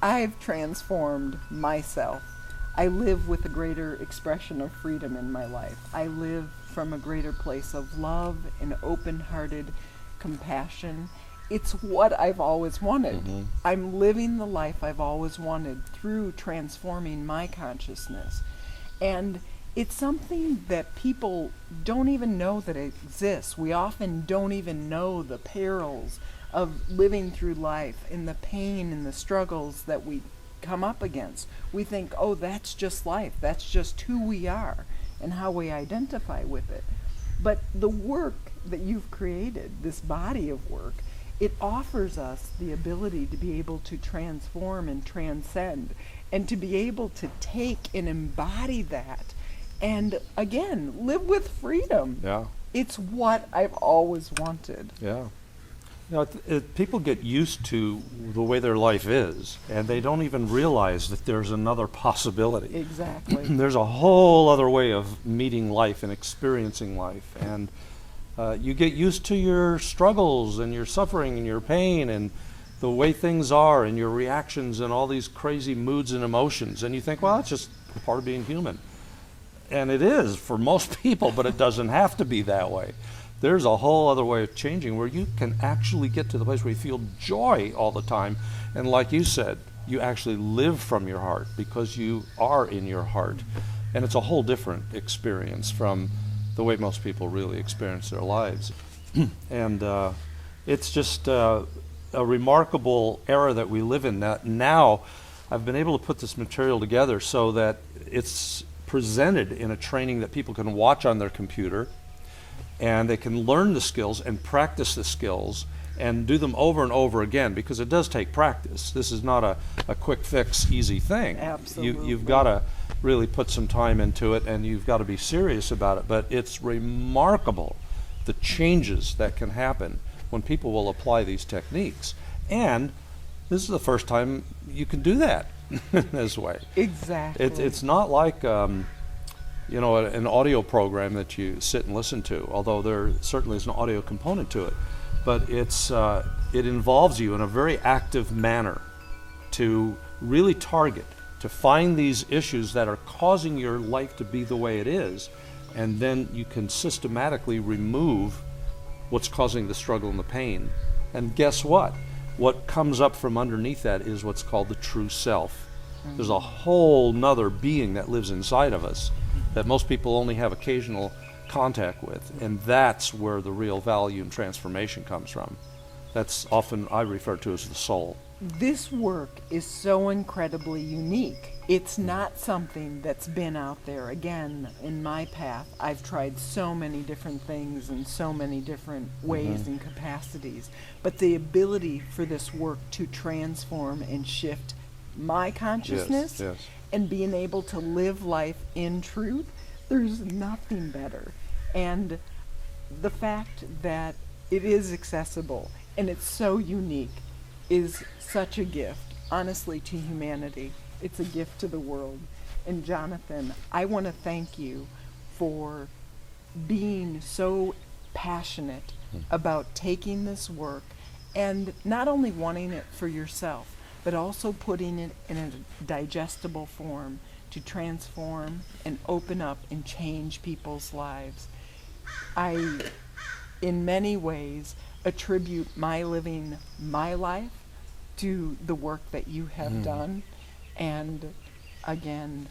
I've transformed myself. I live with a greater expression of freedom in my life. I live from a greater place of love and open-hearted compassion. It's what I've always wanted. Mm-hmm. I'm living the life I've always wanted through transforming my consciousness. And it's something that people don't even know that it exists. We often don't even know the perils of living through life and the pain and the struggles that we come up against. We think, oh, that's just life. That's just who we are and how we identify with it. But the work that you've created, this body of work, it offers us the ability to be able to transform and transcend and to be able to take and embody that and, again, live with freedom. Yeah. It's what I've always wanted. Yeah. You know, people get used to the way their life is, and they don't even realize that there's another possibility. Exactly. There's a whole other way of meeting life and experiencing life. And you get used to your struggles and your suffering and your pain and the way things are and your reactions and all these crazy moods and emotions. And you think, well, it's just part of being human. And it is for most people, but it doesn't have to be that way. There's a whole other way of changing where you can actually get to the place where you feel joy all the time. And like you said, you actually live from your heart because you are in your heart. And it's a whole different experience from the way most people really experience their lives. And it's just a remarkable era that we live in. Now, I've been able to put this material together so that it's presented in a training that people can watch on their computer, and they can learn the skills and practice the skills and do them over and over again, because it does take practice. This is not a quick fix, easy thing. Absolutely. You've got to really put some time into it, and you've got to be serious about it. But it's remarkable the changes that can happen when people will apply these techniques. And this is the first time you can do that in this way. Exactly. It's not like an audio program that you sit and listen to, although there certainly is an audio component to it. But it involves you in a very active manner to really target, to find these issues that are causing your life to be the way it is, and then you can systematically remove what's causing the struggle and the pain. And guess what? What comes up from underneath that is what's called the true self. Mm-hmm. There's a whole nother being that lives inside of us that most people only have occasional contact with, and that's where the real value and transformation comes from. That's often I refer to as the soul. This work is so incredibly unique. It's not something that's been out there. Again, in my path, I've tried so many different things in so many different ways and capacities, but the ability for this work to transform and shift my consciousness and being able to live life in truth, there's nothing better. And the fact that it is accessible and it's so unique is such a gift, honestly, to humanity. It's a gift to the world. And Jonathan, I want to thank you for being so passionate about taking this work and not only wanting it for yourself, but also putting it in a digestible form to transform and open up and change people's lives. I, in many ways, attribute my living my life to the work that you have done. And again,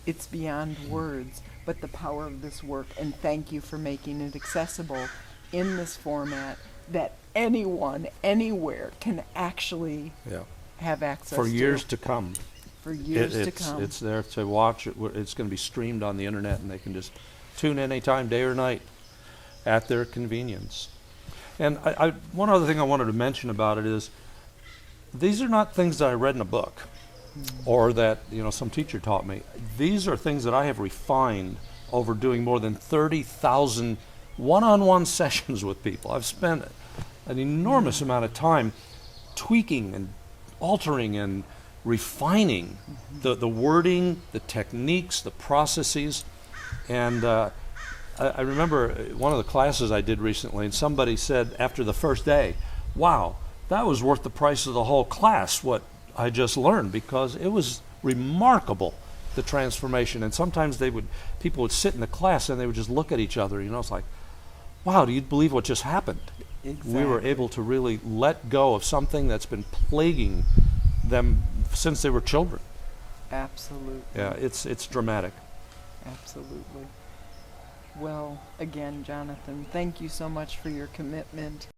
it's beyond words, but the power of this work. And thank you for making it accessible in this format that anyone, anywhere can actually have access to. For years to come. For years to come. It's there to watch. It's going to be streamed on the internet, and they can just tune in anytime, day or night, at their convenience. And one other thing I wanted to mention about it is, these are not things that I read in a book or that some teacher taught me. These are things that I have refined over doing more than 30,000 one-on-one sessions with people. I've spent an enormous amount of time tweaking and altering and refining the wording, the techniques, the processes. And I remember one of the classes I did recently, and somebody said after the first day, wow, that was worth the price of the whole class, what I just learned, because it was remarkable, the transformation. And sometimes people would sit in the class and they would just look at each other. It's like, wow, do you believe what just happened? Exactly. We were able to really let go of something that's been plaguing them since they were children. Absolutely. Yeah, it's dramatic. Absolutely. Well, again, Jonathan, thank you so much for your commitment.